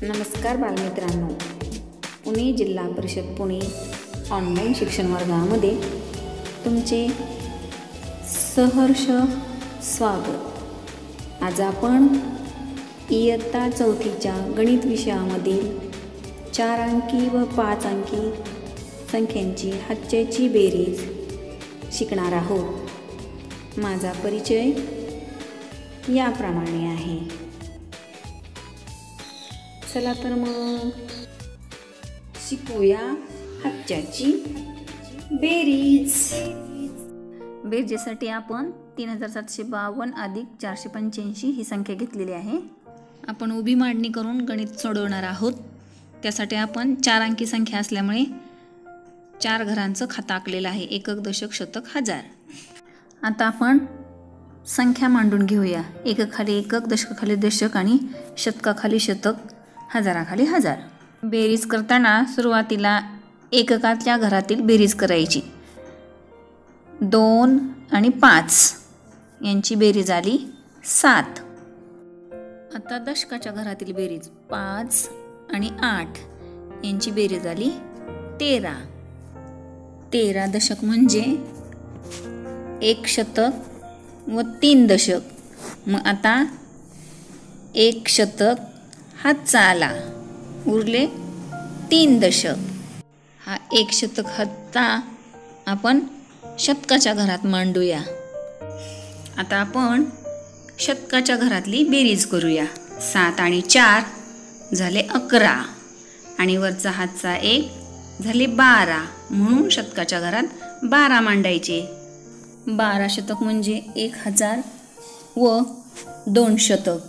नमस्कार बालमित्रांनो, पुणे जिल्हा परिषद पुणे ऑनलाईन शिक्षण वर्गामध्ये तुमचे सहर्ष स्वागत। आज आपण इयत्ता 4थीच्या गणित विषयामधील 4 अंकी व 5 अंकी संख्यांची हातच्याची बेरीज शिकणार आहोत। माझा परिचय याप्रमाणे आहे। चला तर मग शिकूया हातच्याची बेरीज। बेरजेसाठी आपण 3752 अधिक 485 ही संख्या घेतलेली आहे। आपण उभी मांडणी करून गणित सोडवणार आहोत। त्यासाठी आपण 4 अंकी संख्या असल्यामुळे 4 घरांचं खातं आखलेलं आहे, एकक, दशक, शतक, हजार। आता आपण संख्या मांडून घेऊया। एककाखाली एकक, दशकाखाली दशक आणि शतकाखाली शतक, हजाराखाली हजार। बेरीज करताना सुरुवातीला एककातल्या घरातील बेरीज करायची। 2 आणि 5 यांची बेरीज आली 7। आता दशकाच्या घरातील बेरीज 5 आणि 8 यांची बेरीज आली 13। 13 दशक म्हणजे 1 शतक व 3 दशक। मग आता 1 शतक हातचा आला, उरले 3 दशक। हा 1 शतक हातचा आपण शतकाच्या घरात मांडूया। आता आपण शतकाच्या घरातली बेरीज करूया। 7 आणि 4 झाले 11 आणि वरचा हातचा 1 झाले 12, म्हणून शतकाच्या घरात 12 मांडायचे। 12 शतक म्हणजे 1000 व 2 शतक।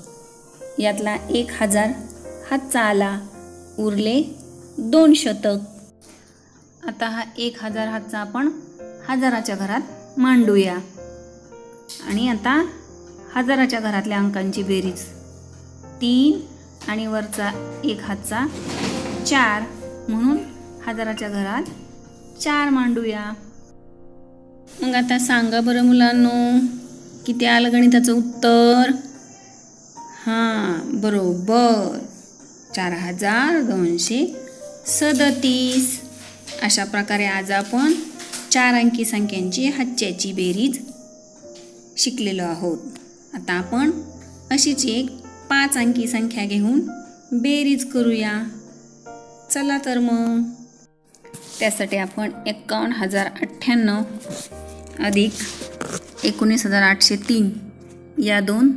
यातला 1000 हातचा आला, उरले 2 शतक। आता हा 1000 हातचा आपण हजाराच्या घरात मांडूया। आणि आता हजाराच्या घरातल्या अंकांची बेरीज 3 आणि वरचा 1 हातचा 4, म्हणून हजाराच्या घरात 4 मांडूया। मग आता सांगा बरं मुलांनो, किती आलं गणिताचं उत्तर? हां, बरोबर 4237। अशा प्रकारे आज आपण 4 अंकी संख्यांची हातच्याची बेरीज शिकलेलो आहोत। आता आपण अशीच एक 5 अंकी संख्या घेऊन बेरीज करूया। चला तर मग त्यासाठी आपण 51,098 अधिक 19,803 या 2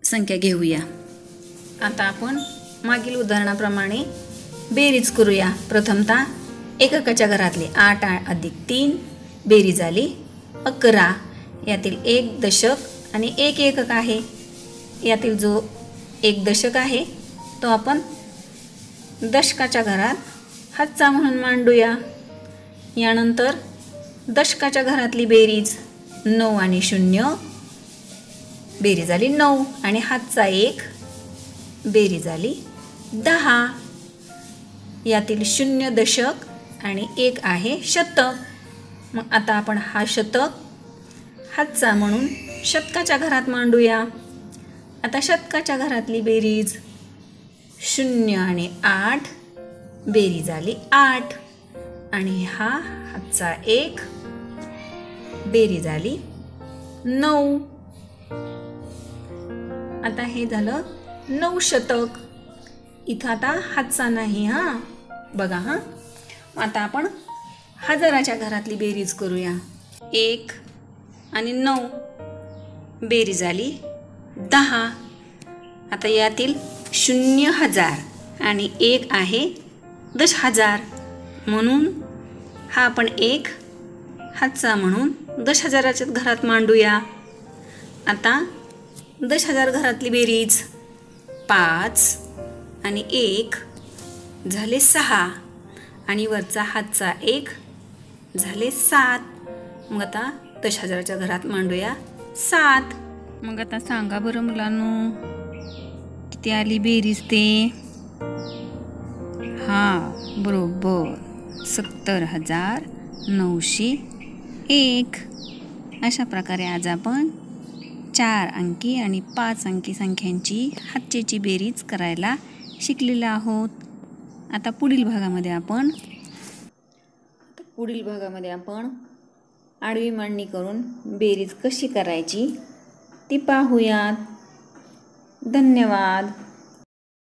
संख्या घेऊया। आता आपण मागील उदाहरणाप्रमाणे बेरीज करूया। प्रथमतः एककाच्या घरातले 8 अधिक 3 बेरीज आली 11। यातील 1 दशक आणि 1 एकक आहे। यातील जो 1 दशक आहे तो आपण दशकाच्या घरात हातचा म्हणून मांडूया। यानंतर दशकाच्या घरातली बेरीज 9 आणि 0 बेरीज आली 9 आणि हातचा 1 बेरीज आली 10। यातील 0 दशक आणि 1 आहे शतक। मग आता आपण हा शतक हातचा म्हणून शतकाच्या घरात मांडूया। आता शतकाच्या घरातली बेरीज 0 आणि 8 बेरीज आली 8 आणि हा हातचा 1 बेरीज आली 9। आता हे झालं 9 शतक। इथं आता हातचा नाही, हां बघा। हां, आता आपण हजाराच्या घरातली बेरीज करूया। 1 आणि 9 बेरीज आली 10। आता यातील 0 हजार आणि 1 आहे 10,000, म्हणून हा आपण 1 हातचा म्हणून 10,000च्या घरात मांडूया। आता 10,000 घरातली बेरीज 5 आणि 1 झाले 6 आणि वरचा हातचा 1 झाले 7। मग आता 10,000च्या घरात मांडूया 7। मग आता सांगा बरं मुलांनो, किती आली बेरीज ते? हां, बरोबर 70,901। अशा प्रकारे आज आपण 4 अंकी आणि 5 अंकी संख्यांची हातचेची बेरीज करायला शिकलेलो आहोत. आता पुढील भागामध्ये आपण आडवी मांडणी करून बेरीज कशी करायची ती पाहूयात. धन्यवाद.